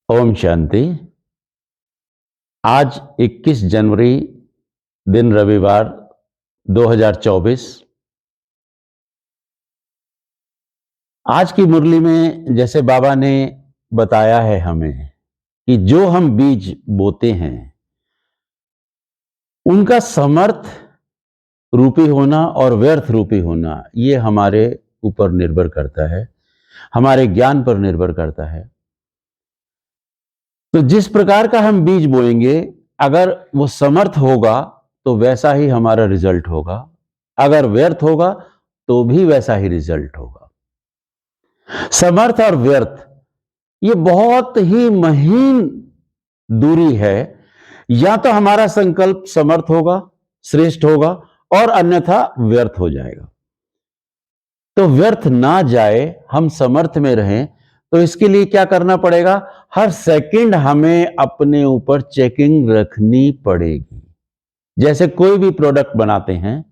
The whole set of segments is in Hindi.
ओम शांति। आज 21 जनवरी दिन रविवार 2024। आज की मुरली में जैसे बाबा ने बताया है हमें कि जो हम बीज बोते हैं उनका समर्थ रूपी होना और व्यर्थ रूपी होना ये हमारे ऊपर निर्भर करता है, हमारे ज्ञान पर निर्भर करता है। तो जिस प्रकार का हम बीज बोएंगे अगर वो समर्थ होगा तो वैसा ही हमारा रिजल्ट होगा, अगर व्यर्थ होगा तो भी वैसा ही रिजल्ट होगा। समर्थ और व्यर्थ ये बहुत ही महीन दूरी है। या तो हमारा संकल्प समर्थ होगा, श्रेष्ठ होगा, और अन्यथा व्यर्थ हो जाएगा। तो व्यर्थ ना जाए, हम समर्थ में रहें, तो इसके लिए क्या करना पड़ेगा? हर सेकंड हमें अपने ऊपर चेकिंग रखनी पड़ेगी। जैसे कोई भी प्रोडक्ट बनाते हैं,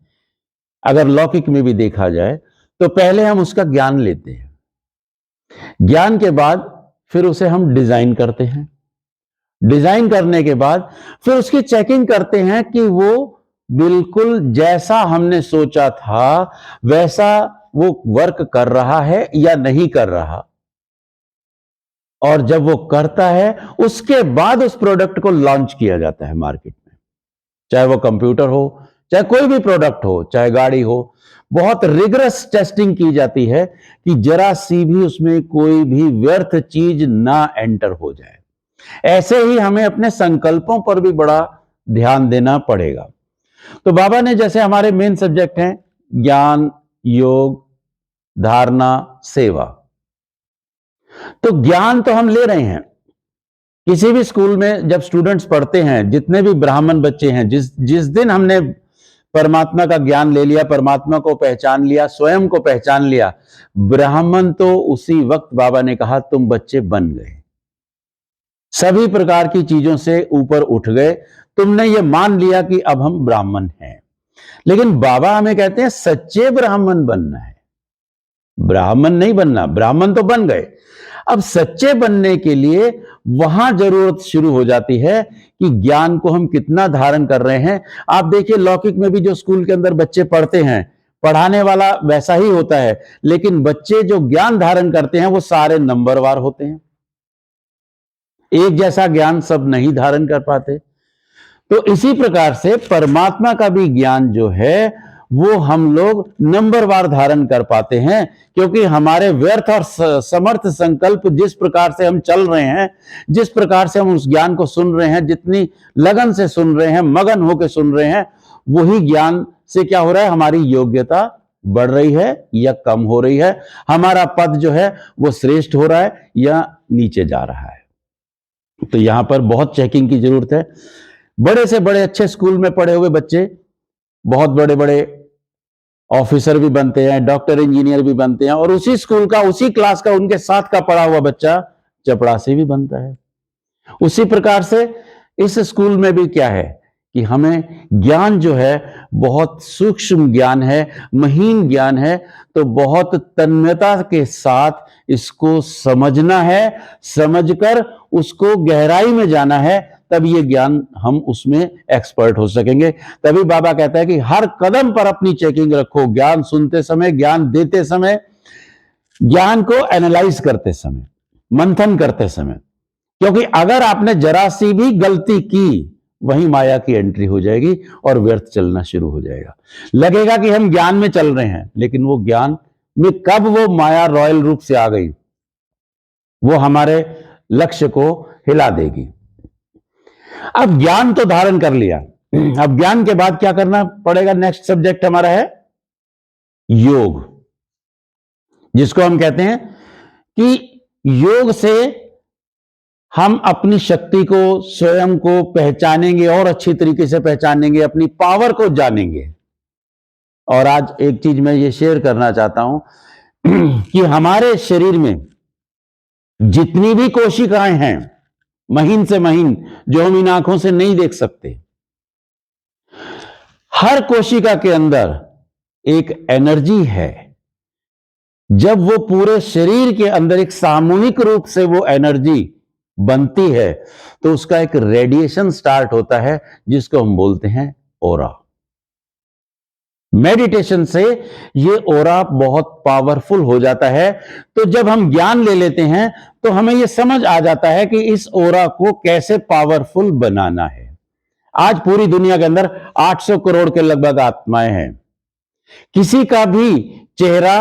अगर लौकिक में भी देखा जाए तो पहले हम उसका ज्ञान लेते हैं, ज्ञान के बाद फिर उसे हम डिजाइन करते हैं, डिजाइन करने के बाद फिर उसकी चेकिंग करते हैं कि वो बिल्कुल जैसा हमने सोचा था वैसा वो वर्क कर रहा है या नहीं कर रहा। और जब वो करता है उसके बाद उस प्रोडक्ट को लॉन्च किया जाता है मार्केट में, चाहे वो कंप्यूटर हो, चाहे कोई भी प्रोडक्ट हो, चाहे गाड़ी हो। बहुत रिगरस टेस्टिंग की जाती है कि जरा सी भी उसमें कोई भी व्यर्थ चीज ना एंटर हो जाए। ऐसे ही हमें अपने संकल्पों पर भी बड़ा ध्यान देना पड़ेगा। तो बाबा ने जैसे हमारे मेन सब्जेक्ट हैं ज्ञान, योग, धारणा, सेवा। तो ज्ञान तो हम ले रहे हैं। किसी भी स्कूल में जब स्टूडेंट्स पढ़ते हैं, जितने भी ब्राह्मण बच्चे हैं, जिस दिन हमने परमात्मा का ज्ञान ले लिया, परमात्मा को पहचान लिया, स्वयं को पहचान लिया, ब्राह्मण तो उसी वक्त बाबा ने कहा तुम बच्चे बन गए, सभी प्रकार की चीजों से ऊपर उठ गए, तुमने ये मान लिया कि अब हम ब्राह्मण हैं। लेकिन बाबा हमें कहते हैं सच्चे ब्राह्मण बनना है, ब्राह्मण नहीं बनना। ब्राह्मण तो बन गए, अब सच्चे बनने के लिए वहां जरूरत शुरू हो जाती है कि ज्ञान को हम कितना धारण कर रहे हैं। आप देखिए लौकिक में भी जो स्कूल के अंदर बच्चे पढ़ते हैं, पढ़ाने वाला वैसा ही होता है, लेकिन बच्चे जो ज्ञान धारण करते हैं वो सारे नंबरवार होते हैं। एक जैसा ज्ञान सब नहीं धारण कर पाते। तो इसी प्रकार से परमात्मा का भी ज्ञान जो है वो हम लोग नंबरवार धारण कर पाते हैं, क्योंकि हमारे व्यर्थ और समर्थ संकल्प जिस प्रकार से हम चल रहे हैं, जिस प्रकार से हम उस ज्ञान को सुन रहे हैं, जितनी लगन से सुन रहे हैं, मगन होकर सुन रहे हैं, वही ज्ञान से क्या हो रहा है? हमारी योग्यता बढ़ रही है या कम हो रही है, हमारा पद जो है वो श्रेष्ठ हो रहा है या नीचे जा रहा है। तो यहां पर बहुत चेकिंग की जरूरत है। बड़े से बड़े अच्छे स्कूल में पढ़े हुए बच्चे बहुत बड़े बड़े ऑफिसर भी बनते हैं, डॉक्टर, इंजीनियर भी बनते हैं, और उसी स्कूल का, उसी क्लास का, उनके साथ का पढ़ा हुआ बच्चा चपरासी भी बनता है। उसी प्रकार से इस स्कूल में भी क्या है कि हमें ज्ञान जो है बहुत सूक्ष्म ज्ञान है, महीन ज्ञान है, तो बहुत तन्मयता के साथ इसको समझना है, समझकर उसको गहराई में जाना है, तब ये ज्ञान हम उसमें एक्सपर्ट हो सकेंगे। तभी बाबा कहता है कि हर कदम पर अपनी चेकिंग रखो, ज्ञान सुनते समय, ज्ञान देते समय, ज्ञान को एनालाइज करते समय, मंथन करते समय। क्योंकि अगर आपने जरा सी भी गलती की, वहीं माया की एंट्री हो जाएगी और व्यर्थ चलना शुरू हो जाएगा। लगेगा कि हम ज्ञान में चल रहे हैं, लेकिन वो ज्ञान में कब वो माया रॉयल रूप से आ गई, वो हमारे लक्ष्य को हिला देगी। अब ज्ञान तो धारण कर लिया, अब ज्ञान के बाद क्या करना पड़ेगा? नेक्स्ट सब्जेक्ट हमारा है योग, जिसको हम कहते हैं कि योग से हम अपनी शक्ति को, स्वयं को पहचानेंगे और अच्छी तरीके से पहचानेंगे, अपनी पावर को जानेंगे। और आज एक चीज मैं ये शेयर करना चाहता हूं कि हमारे शरीर में जितनी भी कोशिकाएं हैं, महीन से महीन, जो हम इन आंखों से नहीं देख सकते, हर कोशिका के अंदर एक एनर्जी है। जब वो पूरे शरीर के अंदर एक सामूहिक रूप से वो एनर्जी बनती है तो उसका एक रेडिएशन स्टार्ट होता है जिसको हम बोलते हैं ओरा। मेडिटेशन से ये ओरा बहुत पावरफुल हो जाता है। तो जब हम ज्ञान ले लेते हैं तो हमें यह समझ आ जाता है कि इस ओरा को कैसे पावरफुल बनाना है। आज पूरी दुनिया के अंदर 800 करोड़ के लगभग आत्माएं हैं। किसी का भी चेहरा,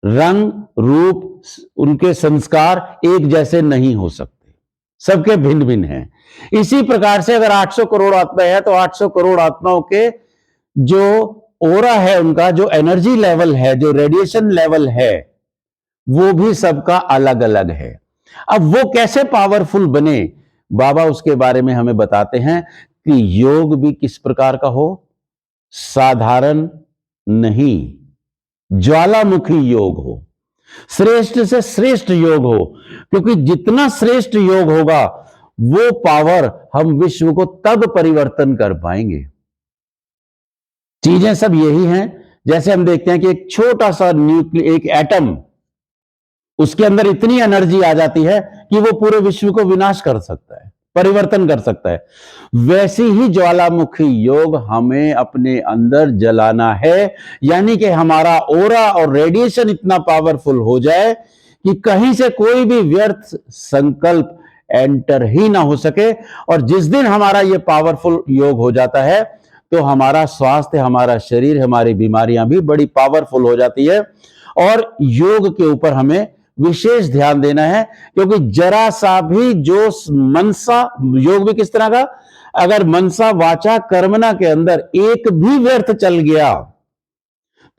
रंग, रूप, उनके संस्कार एक जैसे नहीं हो सकते, सबके भिन्न भिन्न हैं। इसी प्रकार से अगर 800 करोड़ आत्माएं हैं तो 800 करोड़ आत्माओं के जो ओरा है, उनका जो एनर्जी लेवल है, जो रेडिएशन लेवल है, वो भी सबका अलग अलग है। अब वो कैसे पावरफुल बने, बाबा उसके बारे में हमें बताते हैं कि योग भी किस प्रकार का हो, साधारण नहीं, ज्वालामुखी योग हो, श्रेष्ठ से श्रेष्ठ योग हो। क्योंकि जितना श्रेष्ठ योग होगा वो पावर हम विश्व को तब परिवर्तन कर पाएंगे। चीजें सब यही हैं। जैसे हम देखते हैं कि एक छोटा सा न्यूक्लियर, एक एटम, उसके अंदर इतनी एनर्जी आ जाती है कि वो पूरे विश्व को विनाश कर सकता है, परिवर्तन कर सकता है। वैसी ही ज्वालामुखी योग हमें अपने अंदर जलाना है, यानी कि हमारा ओरा और रेडिएशन इतना पावरफुल हो जाए कि कहीं से कोई भी व्यर्थ संकल्प एंटर ही ना हो सके। और जिस दिन हमारा यह पावरफुल योग हो जाता है तो हमारा स्वास्थ्य, हमारा शरीर, हमारी बीमारियां भी बड़ी पावरफुल हो जाती है। और योग के ऊपर हमें विशेष ध्यान देना है, क्योंकि जरा सा भी जो मनसा, योग भी किस तरह का, अगर मनसा वाचा कर्मणा के अंदर एक भी व्यर्थ चल गया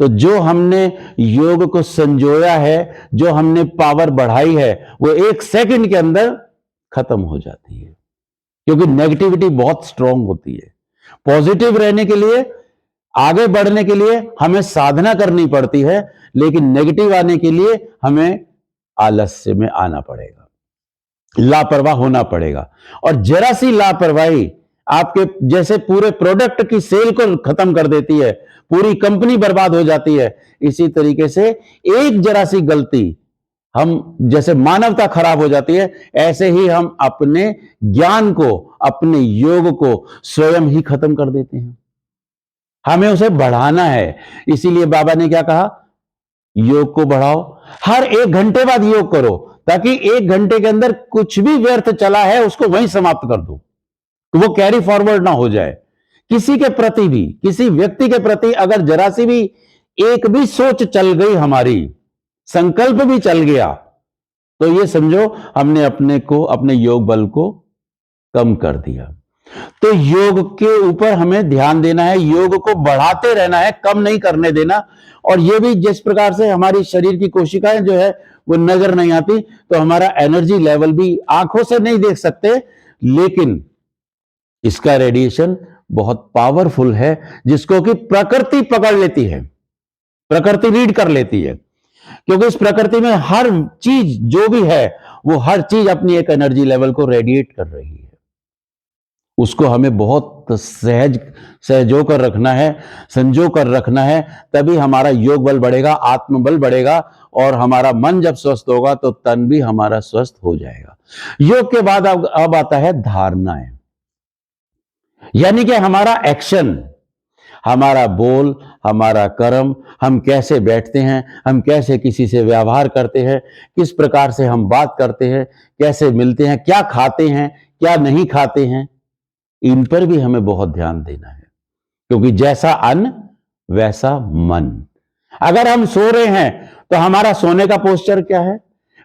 तो जो हमने योग को संजोया है, जो हमने पावर बढ़ाई है, वो 1 सेकंड के अंदर खत्म हो जाती है। क्योंकि नेगेटिविटी बहुत स्ट्रांग होती है। पॉजिटिव रहने के लिए, आगे बढ़ने के लिए हमें साधना करनी पड़ती है, लेकिन नेगेटिव आने के लिए हमें आलस्य में आना पड़ेगा, लापरवाह होना पड़ेगा। और जरा सी लापरवाही आपके जैसे पूरे प्रोडक्ट की सेल को खत्म कर देती है, पूरी कंपनी बर्बाद हो जाती है। इसी तरीके से एक जरा सी गलती, हम जैसे मानवता खराब हो जाती है, ऐसे ही हम अपने ज्ञान को, अपने योग को स्वयं ही खत्म कर देते हैं। हमें उसे बढ़ाना है। इसीलिए बाबा ने क्या कहा, योग को बढ़ाओ। हर 1 घंटे बाद योग करो, ताकि 1 घंटे के अंदर कुछ भी व्यर्थ चला है उसको वहीं समाप्त कर दो, तो वो कैरी फॉरवर्ड ना हो जाए। किसी के प्रति भी, किसी व्यक्ति के प्रति अगर जरा सी भी एक भी सोच चल गई, हमारी संकल्प भी चल गया, तो ये समझो हमने अपने को, अपने योग बल को कम कर दिया। तो योग के ऊपर हमें ध्यान देना है, योग को बढ़ाते रहना है, कम नहीं करने देना। और ये भी जिस प्रकार से हमारी शरीर की कोशिकाएं जो है वो नजर नहीं आती, तो हमारा एनर्जी लेवल भी आंखों से नहीं देख सकते, लेकिन इसका रेडिएशन बहुत पावरफुल है, जिसको कि प्रकृति पकड़ लेती है, प्रकृति रीड कर लेती है। क्योंकि इस प्रकृति में हर चीज जो भी है, वो हर चीज अपनी एक एनर्जी लेवल को रेडिएट कर रही है। उसको हमें बहुत सहजो कर रखना है, संजो कर रखना है, तभी हमारा योग बल बढ़ेगा, आत्मबल बढ़ेगा। और हमारा मन जब स्वस्थ होगा तो तन भी हमारा स्वस्थ हो जाएगा। योग के बाद अब आता है धारणाएं, यानी कि हमारा एक्शन, हमारा बोल, हमारा कर्म, हम कैसे बैठते हैं, हम कैसे किसी से व्यवहार करते हैं, किस प्रकार से हम बात करते हैं, कैसे मिलते हैं, क्या खाते हैं, क्या नहीं खाते हैं, इन पर भी हमें बहुत ध्यान देना है। क्योंकि जैसा अन्न वैसा मन। अगर हम सो रहे हैं तो हमारा सोने का पोस्चर क्या है,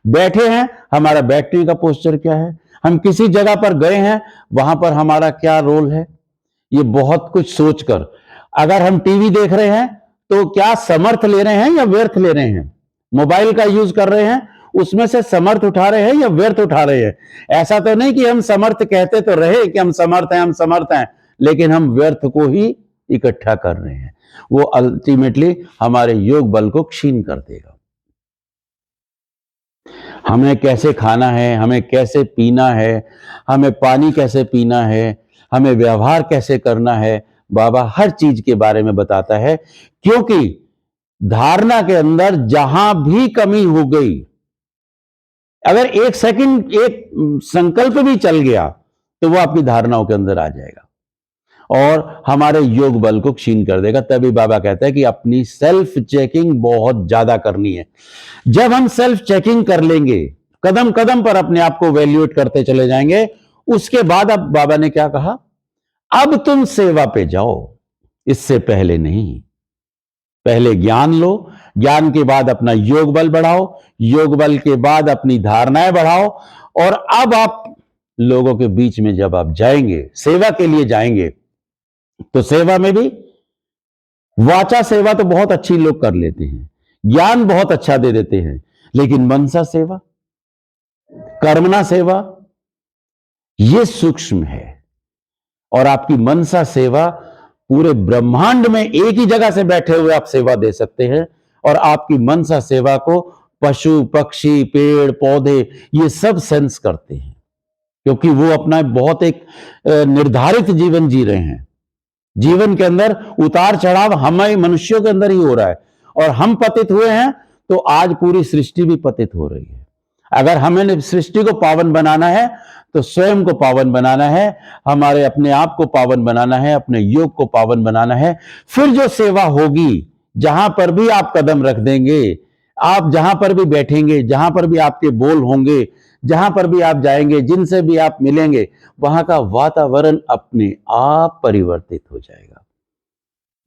बैठे हैं हमारा बैठने का पोस्चर क्या है, हम किसी जगह पर गए हैं वहां पर हमारा क्या रोल है, ये बहुत कुछ सोचकर। अगर हम टीवी देख रहे हैं तो क्या समर्थ ले रहे हैं या व्यर्थ ले रहे हैं, मोबाइल का यूज कर रहे हैं उसमें से समर्थ उठा रहे हैं या व्यर्थ उठा रहे हैं। ऐसा तो नहीं कि हम समर्थ कहते तो रहे कि हम समर्थ हैं, हम समर्थ हैं, लेकिन हम व्यर्थ को ही इकट्ठा कर रहे हैं। वो अल्टीमेटली हमारे योग बल को क्षीण कर देगा। हमें कैसे खाना है, हमें कैसे पीना है, हमें पानी कैसे पीना है, हमें व्यवहार कैसे करना है, बाबा हर चीज के बारे में बताता है। क्योंकि धारणा के अंदर जहां भी कमी हो गई, अगर एक सेकंड एक संकल्प भी चल गया तो वो आपकी धारणाओं के अंदर आ जाएगा और हमारे योग बल को क्षीण कर देगा। तभी बाबा कहते हैं कि अपनी सेल्फ चेकिंग बहुत ज्यादा करनी है। जब हम सेल्फ चेकिंग कर लेंगे, कदम कदम पर अपने आप को वैल्यूएट करते चले जाएंगे, उसके बाद अब बाबा ने क्या कहा, अब तुम सेवा पे जाओ, इससे पहले नहीं। पहले ज्ञान लो, ज्ञान के बाद अपना योग बल बढ़ाओ, योग बल के बाद अपनी धारणाएं बढ़ाओ, और अब आप लोगों के बीच में जब आप जाएंगे, सेवा के लिए जाएंगे, तो सेवा में भी वाचा सेवा तो बहुत अच्छी लोग कर लेते हैं, ज्ञान बहुत अच्छा दे देते हैं, लेकिन मनसा सेवा, कर्मणा सेवा, यह सूक्ष्म है। और आपकी मनसा सेवा पूरे ब्रह्मांड में एक ही जगह से बैठे हुए आप सेवा दे सकते हैं, और आपकी मनसा सेवा को पशु पक्षी पेड़ पौधे ये सब सेंस करते हैं, क्योंकि वो अपना बहुत एक निर्धारित जीवन जी रहे हैं। जीवन के अंदर उतार चढ़ाव हमें मनुष्यों के अंदर ही हो रहा है, और हम पतित हुए हैं तो आज पूरी सृष्टि भी पतित हो रही है। अगर हमें सृष्टि को पावन बनाना है तो स्वयं को पावन बनाना है, हमारे अपने आप को पावन बनाना है, अपने योग को पावन बनाना है। फिर जो सेवा होगी, जहां पर भी आप कदम रख देंगे, आप जहां पर भी बैठेंगे, जहां पर भी आपके बोल होंगे, जहां पर भी आप जाएंगे, जिनसे भी आप मिलेंगे, वहां का वातावरण अपने आप परिवर्तित हो जाएगा।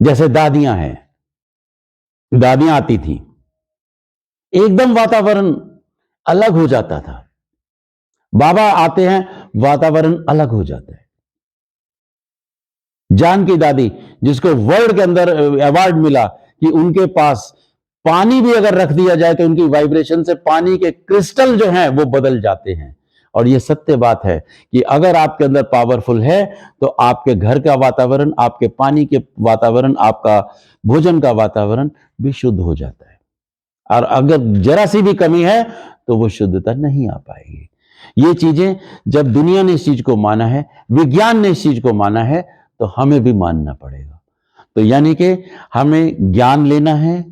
जैसे दादियां हैं, दादियां आती थी, एकदम वातावरण अलग हो जाता था। बाबा आते हैं, वातावरण अलग हो जाता है। जानकी दादी, जिसको वर्ल्ड के अंदर अवार्ड मिला कि उनके पास पानी भी अगर रख दिया जाए तो उनकी वाइब्रेशन से पानी के क्रिस्टल जो हैं वो बदल जाते हैं। और ये सत्य बात है कि अगर आपके अंदर पावरफुल है तो आपके घर का वातावरण, आपके पानी के वातावरण, आपका भोजन का वातावरण भी शुद्ध हो जाता है। और अगर जरा सी भी कमी है तो वो शुद्धता नहीं आ पाएगी। ये चीजें जब दुनिया ने इस चीज को माना है, विज्ञान ने इस चीज को माना है, तो हमें भी मानना पड़ेगा। तो यानी कि हमें ज्ञान लेना है,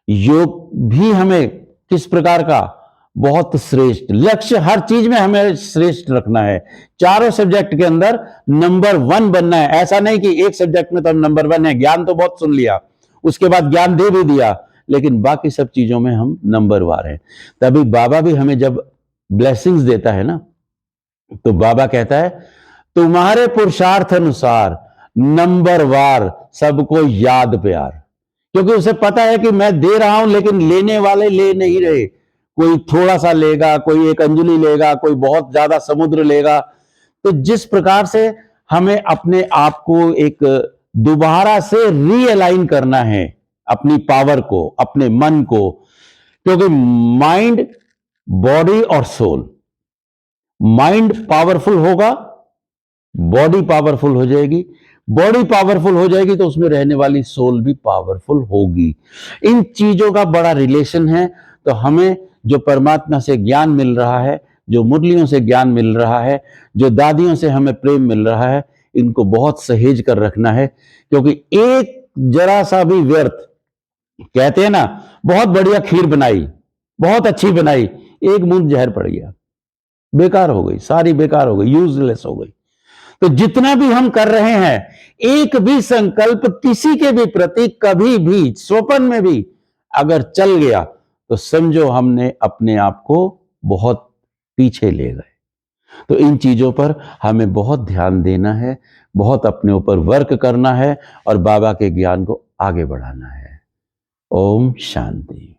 योग भी हमें किस प्रकार का, बहुत श्रेष्ठ लक्ष्य, हर चीज में हमें श्रेष्ठ रखना है। चारों सब्जेक्ट के अंदर नंबर 1 बनना है। ऐसा नहीं कि एक सब्जेक्ट में तो हम नंबर 1 है, ज्ञान तो बहुत सुन लिया, उसके बाद ज्ञान दे भी दिया, लेकिन बाकी सब चीजों में हम नंबर वार हैं। तभी बाबा भी हमें जब ब्लेसिंग्स देता है ना, तो बाबा कहता है तुम्हारे पुरुषार्थ अनुसार नंबर वार सबको याद प्यार। क्योंकि उसे पता है कि मैं दे रहा हूं, लेकिन लेने वाले ले नहीं रहे। कोई थोड़ा सा लेगा, कोई एक अंजलि लेगा, कोई बहुत ज्यादा समुद्र लेगा। तो जिस प्रकार से हमें अपने आप को एक दोबारा से रीअलाइन करना है, अपनी पावर को, अपने मन को, क्योंकि माइंड, बॉडी और सोल, माइंड पावरफुल होगा, बॉडी पावरफुल हो जाएगी, बॉडी पावरफुल हो जाएगी तो उसमें रहने वाली सोल भी पावरफुल होगी। इन चीजों का बड़ा रिलेशन है। तो हमें जो परमात्मा से ज्ञान मिल रहा है, जो मुरलियों से ज्ञान मिल रहा है, जो दादियों से हमें प्रेम मिल रहा है, इनको बहुत सहेज कर रखना है। क्योंकि एक जरा सा भी व्यर्थ, कहते हैं ना, बहुत बढ़िया खीर बनाई, बहुत अच्छी बनाई, एक बूंद जहर पड़ गया, बेकार हो गई, सारी बेकार हो गई, यूजलेस हो गई। तो जितना भी हम कर रहे हैं, एक भी संकल्प किसी के भी प्रति कभी भी स्वप्न में भी अगर चल गया तो समझो हमने अपने आप को बहुत पीछे ले गए। तो इन चीजों पर हमें बहुत ध्यान देना है, बहुत अपने ऊपर वर्क करना है और बाबा के ज्ञान को आगे बढ़ाना है। ओम शांति।